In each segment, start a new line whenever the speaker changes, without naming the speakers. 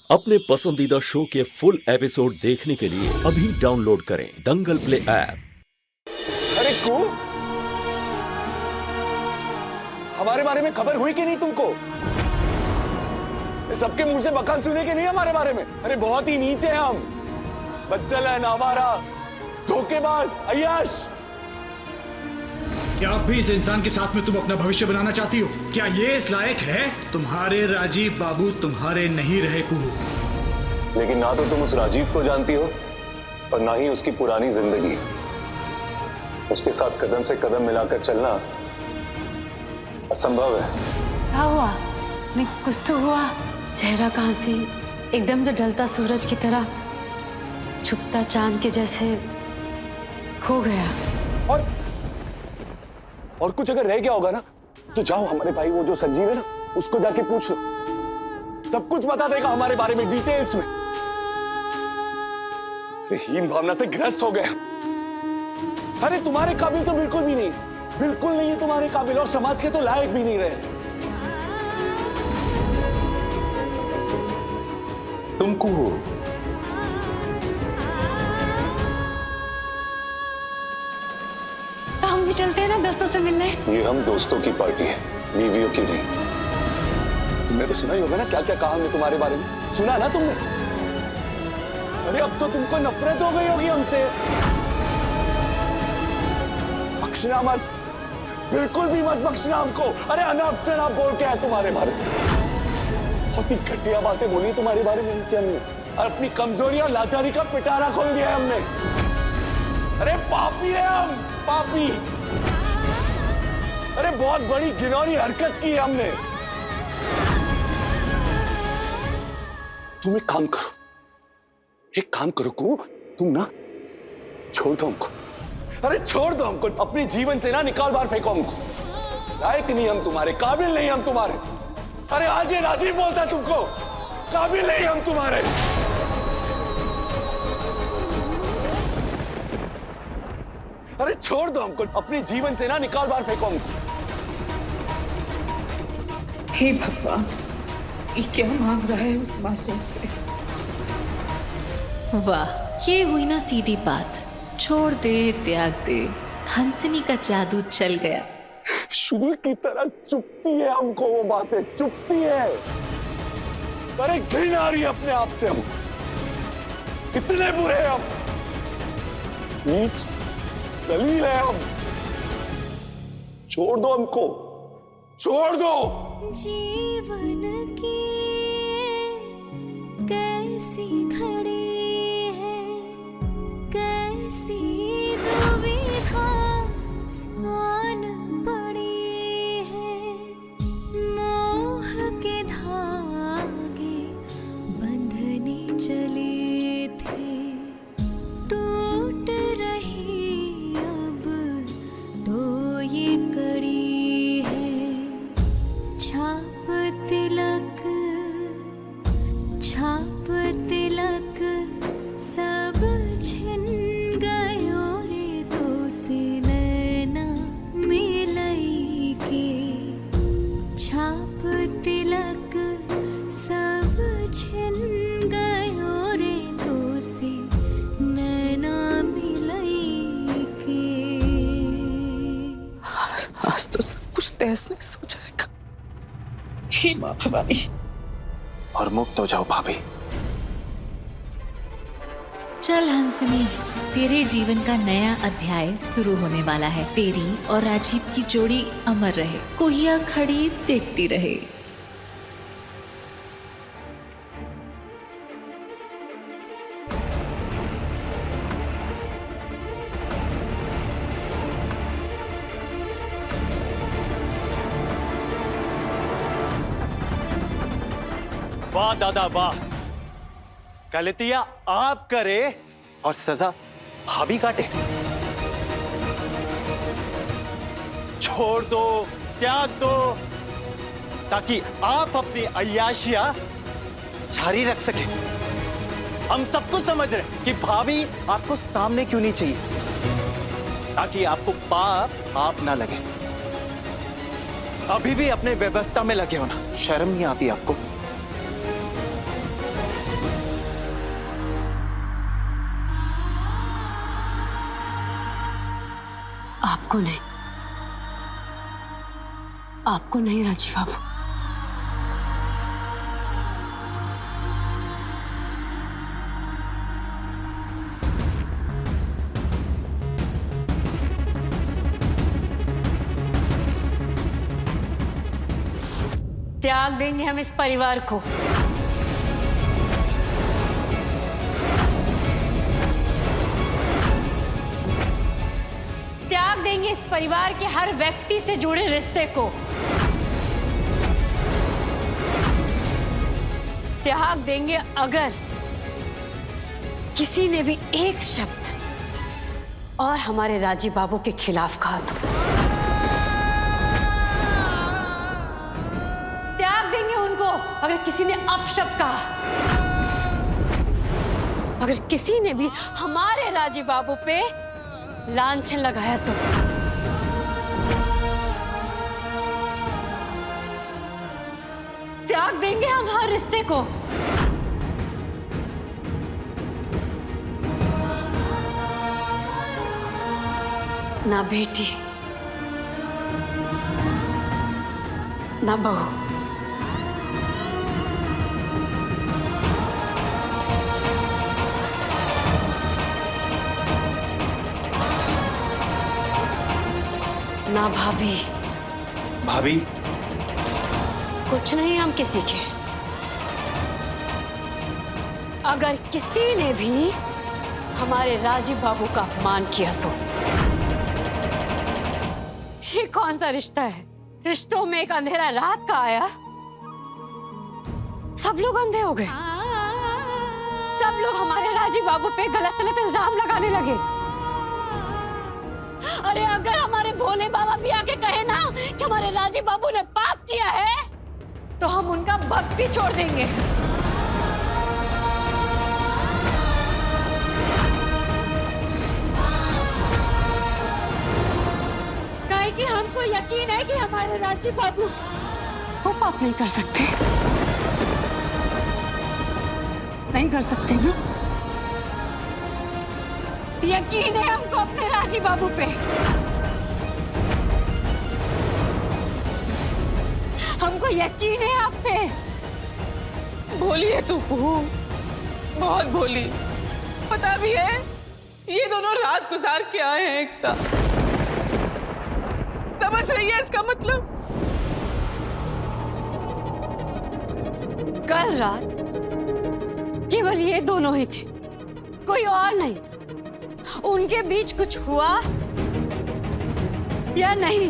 अपने पसंदीदा शो के फुल एपिसोड देखने के लिए अभी डाउनलोड करें दंगल प्ले ऐप।
अरे कू, हमारे बारे में खबर हुई कि नहीं तुमको? सबके मुंह से बखान सुने कि नहीं हमारे बारे में? अरे बहुत ही नीचे हैं हम, बच्चल है, नावारा, धोखेबाज, अय्याश।
क्या अब भी इस इंसान के साथ में तुम अपना भविष्य बनाना चाहती हो? क्या ये इस लायक है? तुम्हारे राजीव बाबू तुम्हारे नहीं रहे कुहू।
लेकिन ना तो तुम उस राजीव को जानती हो और ना ही उसकी पुरानी जिंदगी। उसके साथ कदम से कदम मिलाकर चलना असंभव है।
क्या हुआ? नहीं, कुछ तो हुआ। चेहरा कहाँ से एकदम तो ढलता सूरज की तरह छुपता चांद के जैसे खो गया।
और कुछ अगर रह गया होगा ना तो जाओ, हमारे भाई वो जो संजीव है ना, उसको जाके पूछ लो, सब कुछ बता देगा हमारे बारे में डिटेल्स में। हीन भावना से ग्रस्त हो गया। अरे तुम्हारे काबिल तो बिल्कुल भी नहीं, बिल्कुल नहीं है तुम्हारे काबिल, और समाज के तो लायक भी नहीं रहे। तुमको
हम भी चलते हैं ना दोस्तों से मिलने।
ये हम दोस्तों की पार्टी है, बीवियों की नहीं। तुमने तो सुना ही होगा ना क्या क्या कहा हमने तुम्हारे बारे में। सुना ना तुमने? अरे अब तो तुमको नफरत हो गई होगी हमसे। बख्शना मत, बिल्कुल भी मत बख्शना हमको। अरे अनाप शनाप बोल के है तुम्हारे बारे में, बहुत ही घटिया बातें बोली तुम्हारे बारे में नीचे हमने, और अपनी कमजोरी और लाचारी का पिटारा खोल दिया है हमने। अरे पापी है हम, पापी। अरे बहुत बड़ी घिनौनी हरकत की है हमने। तुम एक काम करो, एक काम करो को, तुम ना छोड़ दो हमको। अरे छोड़ दो हमको, अपने जीवन से ना निकाल बाहर फेंको हमको। लायक नहीं हम तुम्हारे, काबिल नहीं हम तुम्हारे। अरे आज ये राजीव बोलता है तुमको, काबिल नहीं हम तुम्हारे। अरे छोड़ दो हमको, अपने जीवन से ना निकाल बाहर फेंको हमको।
हे भगवान, ये क्या मांग रहा है उस मासूम से?
वाह, ये हुई ना सीधी बात। छोड़ दे, त्याग दे। हंसनी का जादू चल गया।
शुरू की तरह चुपती है हमको वो बातें, चुपती है। अरे घिन आ रही है अपने आप से हम, कितने बुरे हैं हम, नीच जलील है हम। छोड़ दो हमको, छोड़ दो।
जीवन की कैसी घड़ी है, कैसी दुविधा आन पड़ी है। मोह के धागे बंधने चले थे, टूट रही अब तो ये कड़ी है। छाप तिलक, छाप तिलक सब छिन गयो रे तो से नैना मिलई के। छाप तिलक सब छिन गयो रे तो से नैना मिलई के।
आज तो सब कुछ तहस नहस हो जाएगा। हे माँ भवानी।
और मुक्त हो जाओ भाभी।
चल हंसनी, तेरे जीवन का नया अध्याय शुरू होने वाला है। तेरी और राजीव की जोड़ी अमर रहे, कोहिया खड़ी देखती रहे।
वाह दादा वाह, गलतियां आप करे और सजा भाभी काटे। छोड़ दो, त्याग दो, ताकि आप अपनी अय्याशियां जारी रख सके। हम सब कुछ समझ रहे हैं कि भाभी आपको सामने क्यों नहीं चाहिए, ताकि आपको पाप आप ना लगे। अभी भी अपने व्यवस्था में लगे हो ना, शर्म नहीं आती आपको?
आपको नहीं, आपको नहीं राजीव बाबू। त्याग देंगे हम इस परिवार को, त्याग देंगे इस परिवार के हर व्यक्ति से जुड़े रिश्ते को, त्याग देंगे अगर किसी ने भी एक शब्द और हमारे राजीव बाबू के खिलाफ कहा तो त्याग देंगे उनको अगर किसी ने अपशब्द कहा, अगर किसी ने भी हमारे राजीव बाबू पे लांछन लगाया तो त्याग देंगे हम हर रिश्ते को। ना बेटी, ना बहू, ना भाभी।
भाभी?
कुछ नहीं हम किसी के। अगर किसी ने भी हमारे राजीव बाबू का अपमान किया तो ये कौन सा रिश्ता है? रिश्तों में एक अंधेरा रात का आया, सब लोग अंधे हो गए, सब लोग हमारे राजीव बाबू पे गलत सलत इल्जाम लगाने लगे। अरे अगर हमारे भोले बाबा भी आके कहे ना कि हमारे राजीव बाबू ने पाप किया है तो हम उनका भक्ति छोड़ देंगे। काहे कि हमको यकीन है कि हमारे राजीव बाबू वो पाप नहीं कर सकते, नहीं कर सकते ना। यकीन है हमको अपने राजीव बाबू पे, हमको यकीन है आप पे।
भोली है तू बहू, बहुत भोली। पता भी है ये दोनों रात गुजार के आए हैं एक साथ, समझ रही है इसका मतलब?
कल रात केवल ये दोनों ही थे, कोई और नहीं। उनके बीच कुछ हुआ या नहीं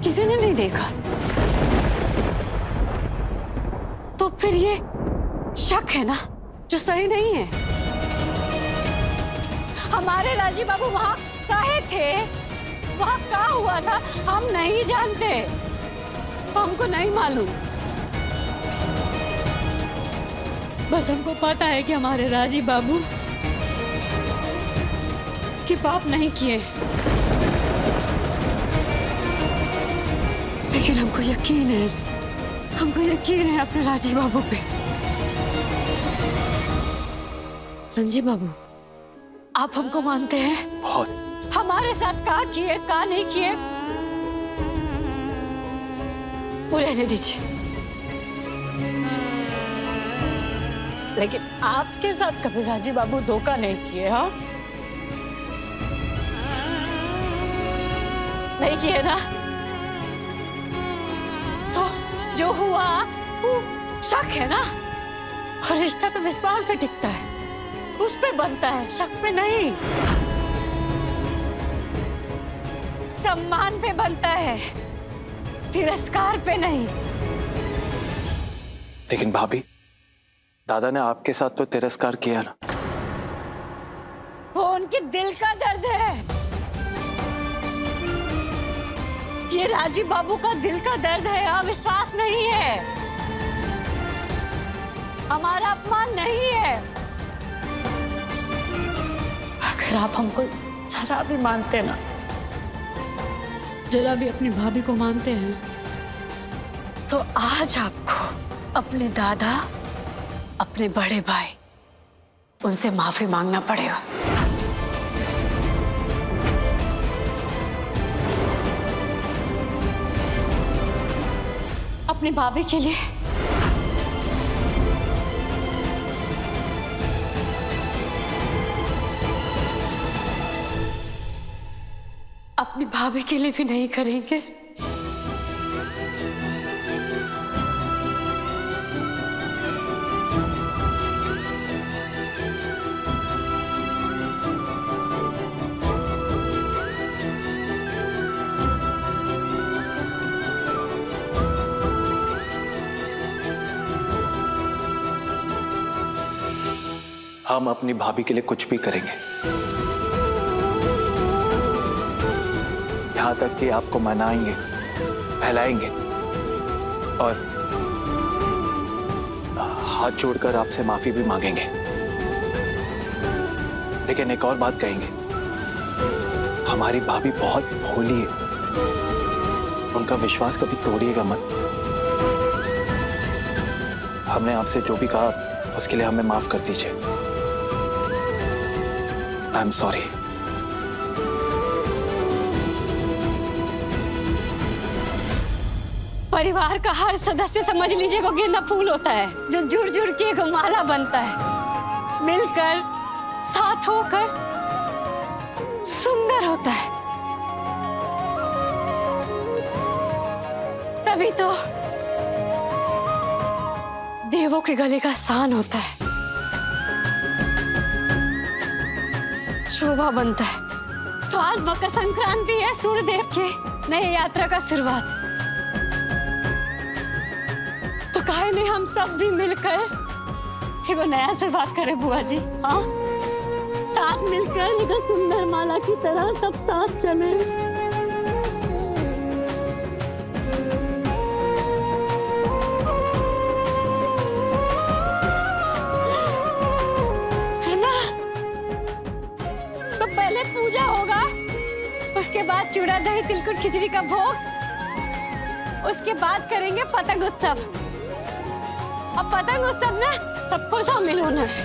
किसी ने नहीं देखा, तो फिर ये शक है ना जो सही नहीं है। हमारे राजीव बाबू वहां काहे थे, वहां क्या हुआ था हम नहीं जानते, हमको नहीं मालूम। बस हमको पता है कि हमारे राजीव बाबू के पाप नहीं किए, लेकिन हमको यकीन है, हमको यकीन है अपने राजीव बाबू पे। संजीव बाबू, आप हमको मानते हैं?
बहुत।
हमारे साथ क्या किए क्या नहीं किए वो रहने दीजिए, लेकिन आपके साथ कभी राजीव बाबू धोखा नहीं किए? हाँ, नहीं किए ना? तो जो हुआ वो शक है ना, और रिश्ता पे विश्वास पे टिकता है, उस पे बनता है, शक पे नहीं। सम्मान पे बनता है, तिरस्कार पे नहीं।
लेकिन भाभी, दादा ने आपके साथ तो तिरस्कार किया ना।
वो उनके दिल का दर्द है, ये राजीव बाबू का दिल का दर्द है, अविश्वास नहीं है, हमारा अपमान नहीं है। अगर आप हमको जरा भी मानते ना, जरा भी अपनी भाभी को मानते हैं, तो आज आपको अपने दादा, अपने बड़े भाई, उनसे माफी मांगना पड़ेगा। अपनी भाभी के लिए अपनी भाभी के लिए भी नहीं करेंगे?
हम अपनी भाभी के लिए कुछ भी करेंगे, यहां तक कि आपको मनाएंगे, फैलाएंगे और हाथ जोड़कर आपसे माफी भी मांगेंगे। लेकिन एक और बात कहेंगे, हमारी भाभी बहुत भोली है, उनका विश्वास कभी तोड़िएगा मत। हमने आपसे जो भी कहा उसके लिए हमें माफ कर दीजिए। I am sorry.
परिवार का हर सदस्य समझ लीजिए को गेंदा फूल होता है जो जुड़ जुड़ के एक माला बनता है, मिलकर साथ होकर सुंदर होता है। तभी तो देवों के गले का शान होता है, शोभा बनता है। तो आज मकर संक्रांति है, सूर्यदेव के नए यात्रा का शुरुआत। तो काहे नहीं हम सब भी मिलकर एगो नया शुरुआत करें बुआ जी? हाँ, साथ मिलकर एक सुंदर माला की तरह सब साथ चले। है ना? तो पहले पूजा होगा, उसके बाद चूड़ा दही तिलकुट खिचड़ी का भोग, उसके बाद करेंगे पतंग उत्सव। अब पतंग उत्सव में सबको शामिल होना है,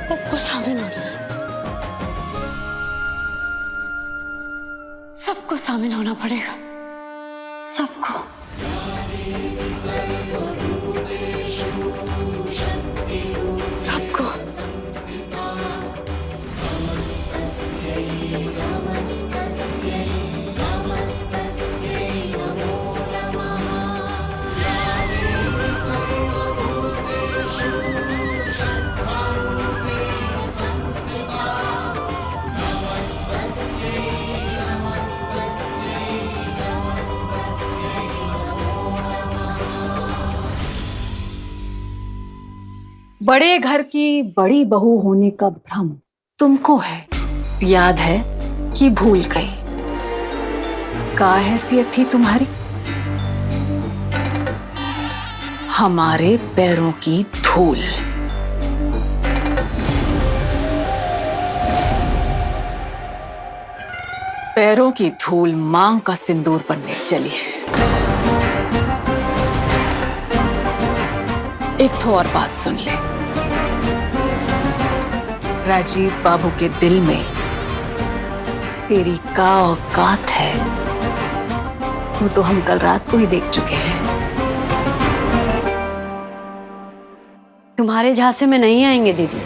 सबको शामिल होना है, सबको शामिल होना पड़ेगा, सबको। सबको।
बड़े घर की बड़ी बहू होने का भ्रम तुमको है, याद है कि भूल गई? क्या हैसियत थी तुम्हारी? हमारे पैरों की धूल। पैरों की धूल मांग का सिंदूर बनने चली है। एक तो और बात सुन ले, राजीव बाबू के दिल में तेरी का औकात है, वो तो हम कल रात को ही देख चुके हैं।
तुम्हारे झांसे में नहीं आएंगे दीदी।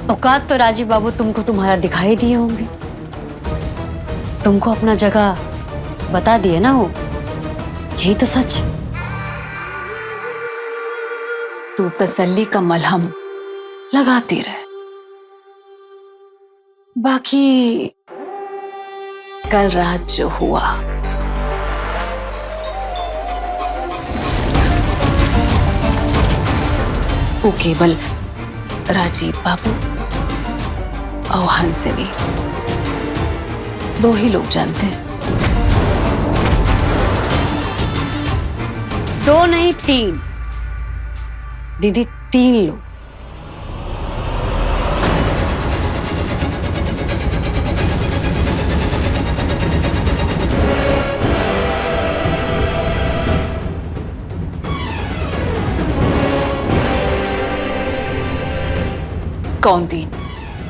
औकात तो राजीव बाबू तुमको तुम्हारा दिखाई दिए होंगे, तुमको अपना जगह बता दिए ना वो, यही तो सच।
तू तसल्ली का मलहम लगाती रहे, बाकी कल रात जो हुआ वो केवल राजीव बाबू और हंसिनी दो ही लोग जानते हैं।
दो नहीं, तीन दीदी, तीन लोग।
कौन तीन?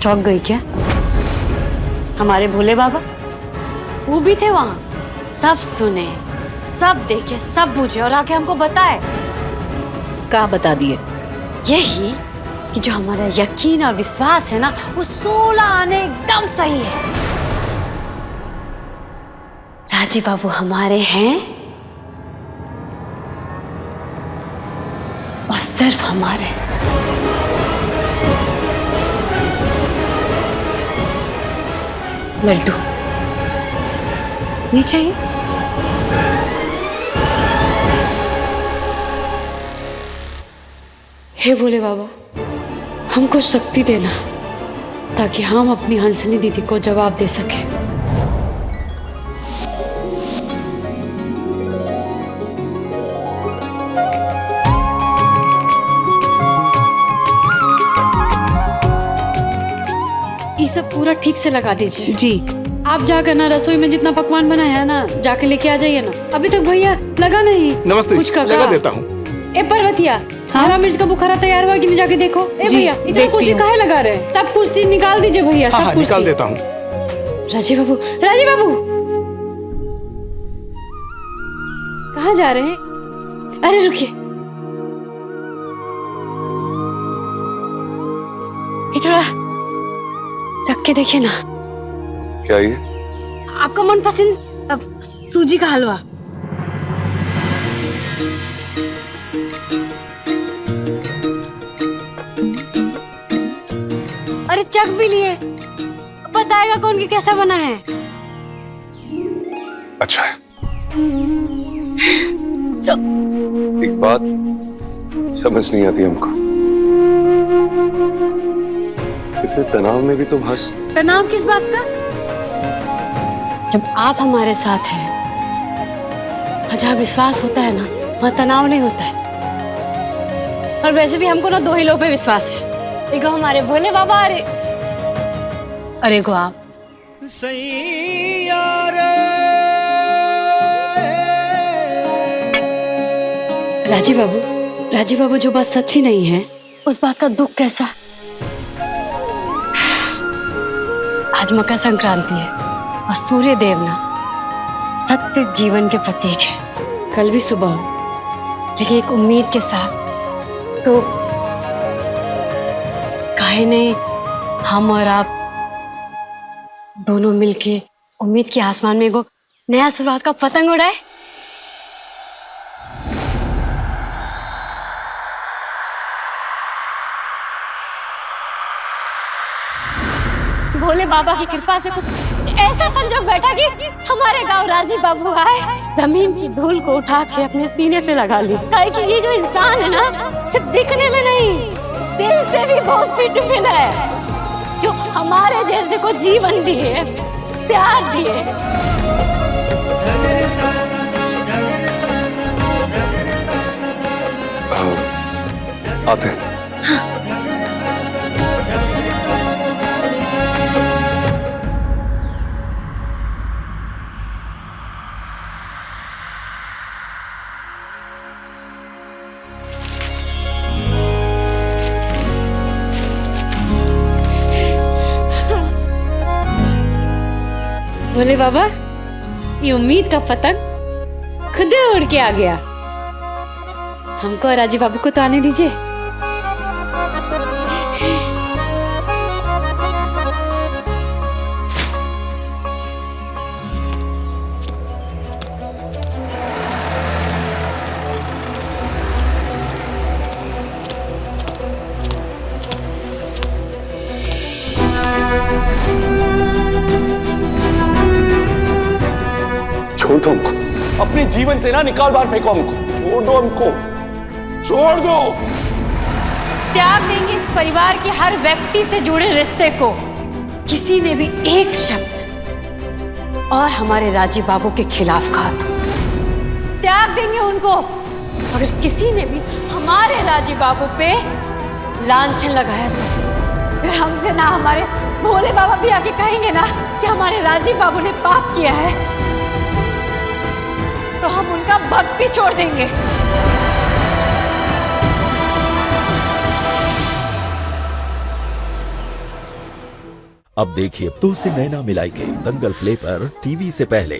चौंक गई क्या? हमारे भोले बाबा वो भी थे वहां, सब सुने, सब देखे, सब बुझे और आके हमको बताए।
का बता दिए?
यही कि जो हमारा यकीन और विश्वास है ना, वो 16 आने एकदम सही है। राजी बाबू हमारे हैं और सिर्फ हमारे। लड्डू नहीं चाहिए? हे भोले बाबा, हमको शक्ति देना ताकि हम अपनी हंसनी दीदी को जवाब दे सके। ये सब पूरा ठीक से लगा दीजिए।
जी।
आप जाकर ना रसोई में जितना पकवान बनाया है ना, जाके लेके आ जाइए ना। अभी तक भैया लगा नहीं।
नमस्ते।
कुछ का
लगा देता हूँ।
ए पर्वतिया, हरा मिर्च का बुखारा तैयार हुआ कि नहीं, जाके देखो। ए भैया, इतना कुर्सी काहे लगा रहे हैं? सब कुर्सी निकाल दीजिए भैया, सब कुर्सी
निकाल देता हूँ।
राजीव बाबू, राजीव बाबू कहाँ जा रहे हैं? अरे रुकिए, ये थोड़ा चख के देखिए ना।
क्या ये?
आपका मनपसंद सूजी का हलवा। अरे चख भी लिए, बताएगा कौन कि कैसा बना है।
अच्छा है। एक बात समझ नहीं आती हमको, इतने तनाव में भी तुम हंस।
तनाव किस बात का? जब आप हमारे साथ हैं, जहाँ विश्वास होता है ना, वहाँ तनाव नहीं होता है। और वैसे भी हमको ना 2 ही लोगों पे विश्वास है, एक हमारे भोले बाबा और एक आप। राजीव बाबू जो बात सच्ची नहीं है, उस बात का दुख कैसा? आज मकर संक्रांति है और सूर्य देव ना सत्य जीवन के प्रतीक है। कल भी सुबह हो, लेकिन एक उम्मीद के साथ। तो काहे नहीं हम और आप दोनों मिलके उम्मीद के आसमान में एगो नया शुरुआत का पतंग उड़ाए। भोले बाबा की कृपा से कुछ ऐसा संजोग बैठा कि हमारे गांव राजीव बाबू आए, जमीन की धूल को उठा के अपने सीने से लगा ली। कि ये जो इंसान है ना, सिर्फ दिखने में नहीं, दिल से भी बहुत फिट मिला है, जो हमारे जैसे को जीवन दिए, प्यार दिए।
आते हैं।
भोले बाबा, ये उम्मीद का पतंग खुद उड़ के आ गया। हमको और राजीव बाबू को तो आने दीजिए।
छोड़ दो हमको, अपने जीवन से ना निकाल, बाहर फेंको हमको, छोड़ दो हमको, छोड़ दो।
त्याग देंगे इस परिवार के हर व्यक्ति से जुड़े रिश्ते को। किसी ने भी एक शब्द और हमारे राजीव बाबू के खिलाफ कहा तो त्याग देंगे उनको। अगर किसी ने भी हमारे राजीव बाबू पे लांछन लगाया तो फिर हमसे ना हमारे भोले बाबा भी आके कहेंगे ना कि हमारे राजीव बाबू ने पाप किया है, तो हम उनका भक्त भी छोड़ देंगे।
अब देखिए तो से नैना मिलाई के दंगल प्ले पर टीवी से पहले।